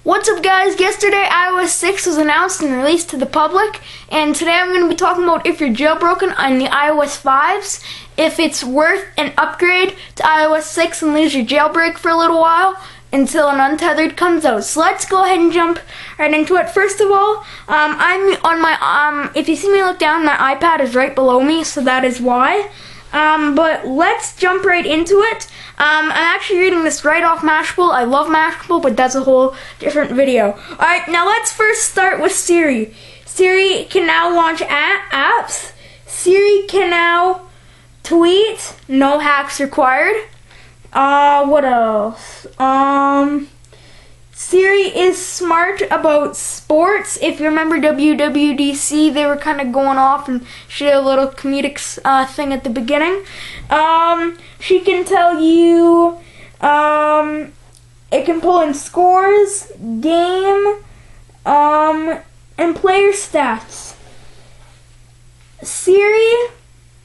What's up, guys? Yesterday iOS 6 was announced and released to the public, and today I'm going to be talking about if you're jailbroken on the iOS 5s, if it's worth an upgrade to iOS 6 and lose your jailbreak for a little while until an untethered comes out. So let's go ahead and jump right into it. First of all, I'm on my if you see me look down, my iPad is right below me, so that is why. But let's jump right into it. I'm actually reading this right off Mashable. I love Mashable, but that's a whole different video. Alright, now let's first start with Siri. Siri can now launch apps. Siri can now tweet. No hacks required. What else? Siri is smart about sports. If you remember WWDC, they were kind of going off and she did a little comedic thing at the beginning. She can tell you, it can pull in scores, game, and player stats. Siri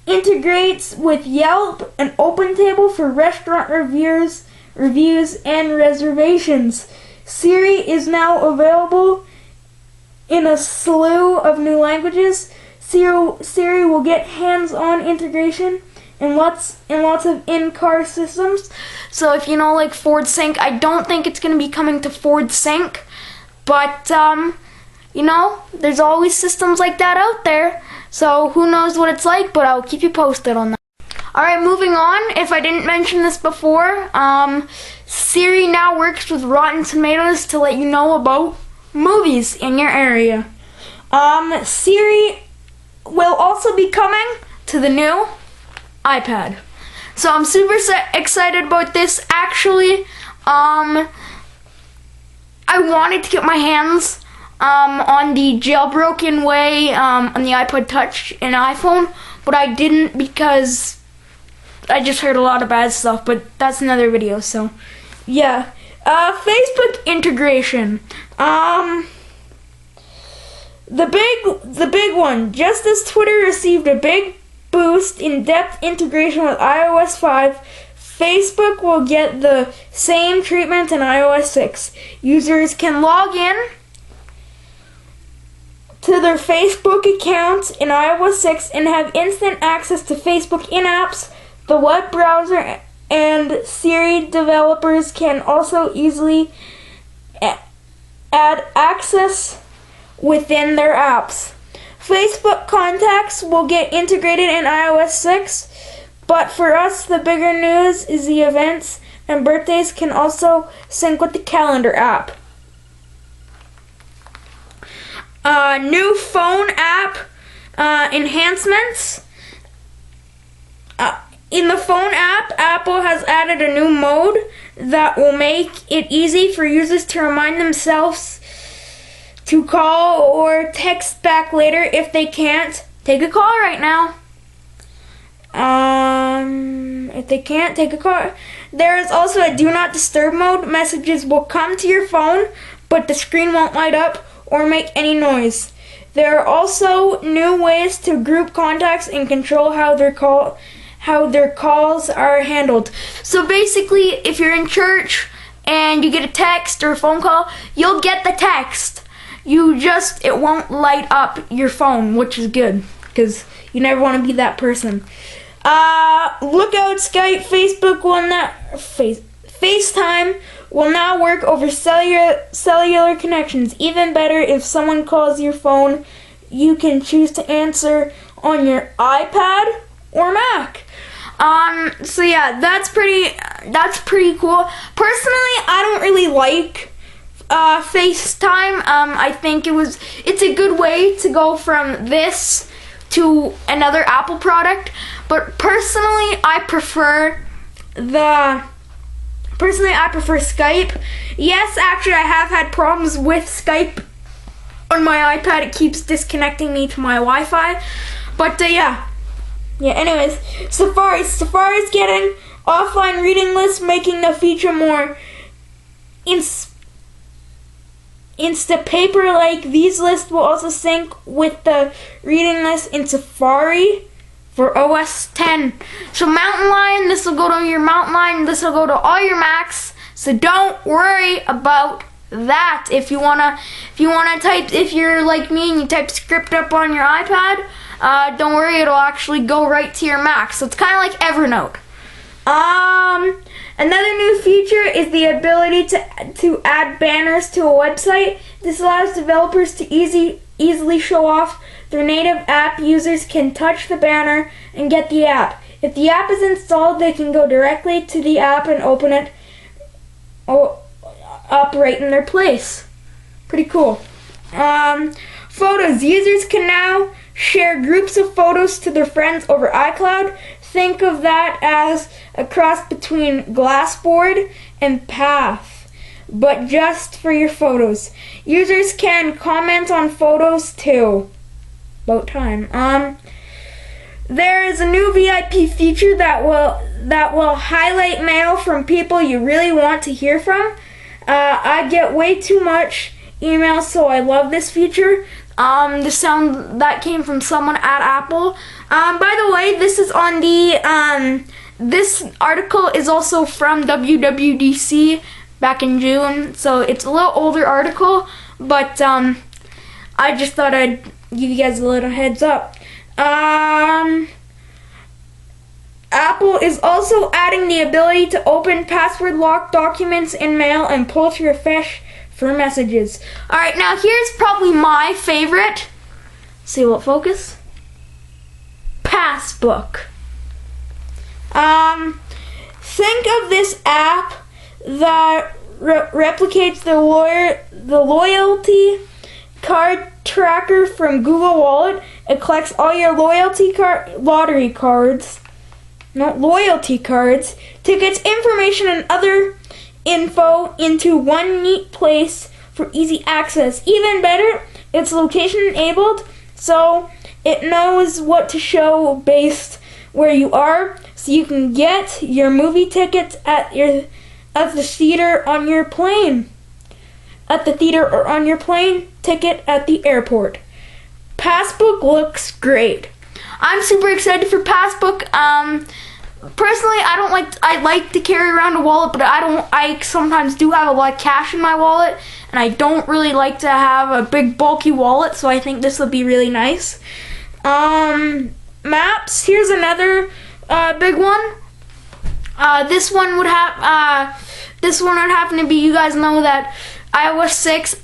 integrates with Yelp and OpenTable for restaurant reviews and reservations. Siri is now available in a slew of new languages. Siri will get hands-on integration in lots of in-car systems. So if you know, like Ford Sync, I don't think it's going to be coming to Ford Sync, but you know, there's always systems like that out there. So who knows what it's like, but I'll keep you posted on that. Alright, moving on. If I didn't mention this before, Siri now works with Rotten Tomatoes to let you know about movies in your area. Siri will also be coming to the new iPad. So I'm super excited about this. Actually, I wanted to get my hands on the jailbroken way on the iPod Touch and iPhone, but I didn't because I just heard a lot of bad stuff, but that's another video, so yeah. Facebook integration. The big one. Just as Twitter received a big boost in depth integration with iOS 5, Facebook will get the same treatment in iOS 6. Users can log in to their Facebook account in iOS 6 and have instant access to Facebook in-apps. The web browser and Siri developers can also easily add access within their apps. Facebook contacts will get integrated in iOS 6, but for us the bigger news is the events and birthdays can also sync with the calendar app. New phone app enhancements. In the phone app, Apple has added a new mode that will make it easy for users to remind themselves to call or text back later if they can't take a call right now. If they can't take a call. There is also a do not disturb mode. Messages will come to your phone, but the screen won't light up or make any noise. There are also new ways to group contacts and control how their calls are handled. So basically, if you're in church and you get a text or a phone call, you'll get the text. It won't light up your phone, which is good, because you never want to be that person. Look out, Skype, Facebook will not, FaceTime will now work over cellular connections. Even better, if someone calls your phone, you can choose to answer on your iPad or Mac. So yeah, that's pretty cool. Personally, I don't really like FaceTime. I think it's a good way to go from this to another Apple product, but personally I prefer Skype. Yes, actually I have had problems with Skype on my iPad. It keeps disconnecting me to my Wi-Fi, but yeah, anyways, Safari's getting offline reading lists, making the feature more Instapaper-like. These lists will also sync with the reading list in Safari for OS 10. So Mountain Lion, this will go to your Mountain Lion, this will go to all your Macs. So don't worry about that. If you're like me and you type script up on your iPad, don't worry, it'll actually go right to your Mac. So it's kind of like Evernote. Another new feature is the ability to add banners to a website. This allows developers to easily show off their native app. Users can touch the banner and get the app. If the app is installed, they can go directly to the app and open it up right in their place. Pretty cool. Photos. Users can now share groups of photos to their friends over iCloud. Think of that as a cross between Glassboard and Path, but just for your photos. Users can comment on photos too. About time. There is a new VIP feature that will highlight mail from people you really want to hear from. I get way too much email, so I love this feature. The sound that came from someone at Apple. By the way, this is on the this article is also from WWDC back in June, so it's a little older article, but I just thought I'd give you guys a little heads up. Apple is also adding the ability to open password-locked documents in mail and pull to refresh for messages. Alright, now here's probably my favorite. See what focus? Passbook. Think of this app that replicates the loyalty card tracker from Google Wallet. It collects all your loyalty cards, tickets, information, and other info into one neat place for easy access. Even better, it's location enabled, so it knows what to show based where you are, so you can get your movie tickets at the theater on your plane. At the theater or on your plane ticket at the airport. Passbook looks great. I'm super excited for Passbook. Personally, I like to carry around a wallet, but I sometimes do have a lot of cash in my wallet, and I don't really like to have a big bulky wallet, so I think this would be really nice. Maps, here's another big one. This one would happen to be, you guys know that iOS 6,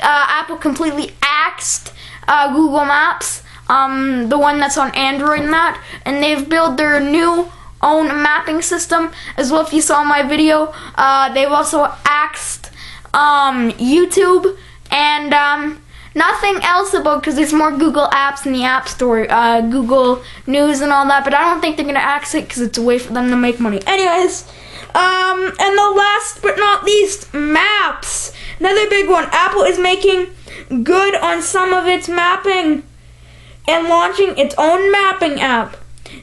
Apple completely axed Google Maps, the one that's on Android and they've built their new own mapping system as well. If you saw my video, they've also axed YouTube and nothing else about, because there's more Google apps in the App Store, Google News and all that, but I don't think they're gonna axe it because it's a way for them to make money. Anyways, and the last but not least, Maps. Another big one. Apple is making good on some of its mapping and launching its own mapping app.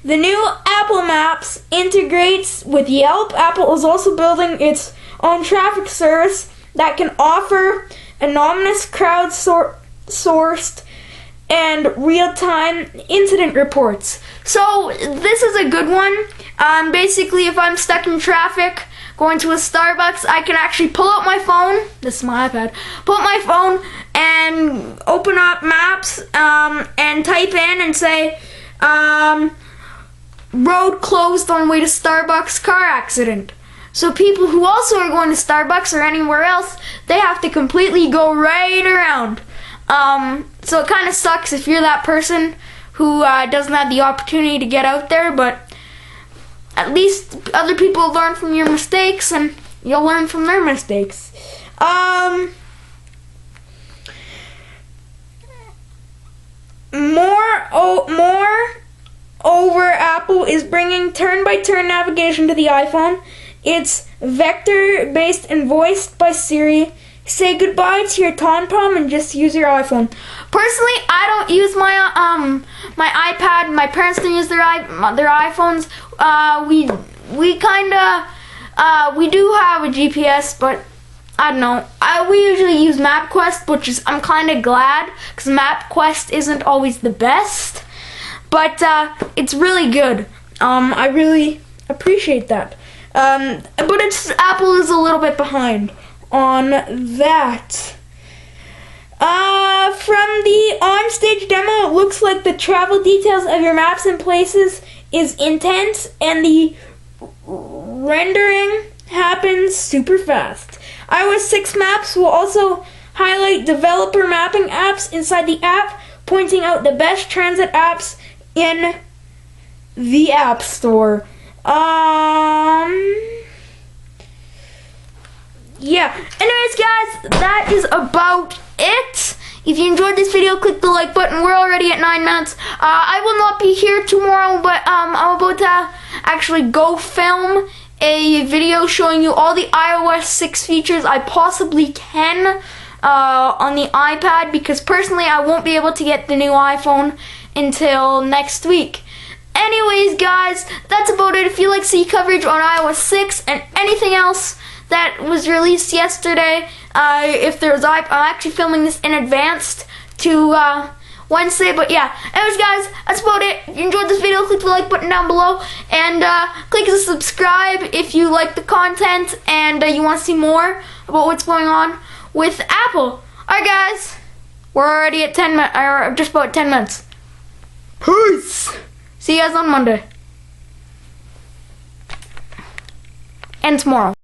The new Apple Maps integrates with Yelp. Apple is also building its own traffic service that can offer anonymous, crowd-sourced, and real-time incident reports. So this is a good one. Basically, if I'm stuck in traffic going to a Starbucks, I can actually pull out my phone. This is my iPad. Pull out my phone and open up Maps and type in and say, road closed on way to Starbucks, car accident. So people who also are going to Starbucks or anywhere else, they have to completely go right around. So it kind of sucks if you're that person who doesn't have the opportunity to get out there, but at least other people learn from your mistakes and you'll learn from their mistakes. Moreover, Apple is bringing turn-by-turn navigation to the iPhone. It's vector-based and voiced by Siri. Say goodbye to your TomTom and just use your iPhone. Personally, I don't use my my iPad. My parents don't use their iPhones. We do have a GPS, but I don't know. We usually use MapQuest, which is, I'm kind of glad, because MapQuest isn't always the best, but it's really good. I really appreciate that. But Apple is a little bit behind. on that. From the on-stage demo, it looks like the travel details of your maps and places is intense, and the rendering happens super fast. iOS 6 maps will also highlight developer mapping apps inside the app, pointing out the best transit apps in the App Store. Yeah. Anyways, guys, that is about it. If you enjoyed this video, click the like button. We're already at 9 minutes. I will not be here tomorrow, but I'm about to actually go film a video showing you all the iOS 6 features I possibly can on the iPad, because personally I won't be able to get the new iPhone until next week. Anyways, guys, that's about it. If you like to see coverage on iOS 6 and anything else that was released yesterday, if there's I'm actually filming this in advance to Wednesday, but yeah. Anyways, guys, that's about it. If you enjoyed this video, click the like button down below, and click the subscribe if you like the content and you want to see more about what's going on with Apple. Alright, guys, we're already at 10 minutes, or just about 10 minutes. Peace! See you guys on Monday. And tomorrow.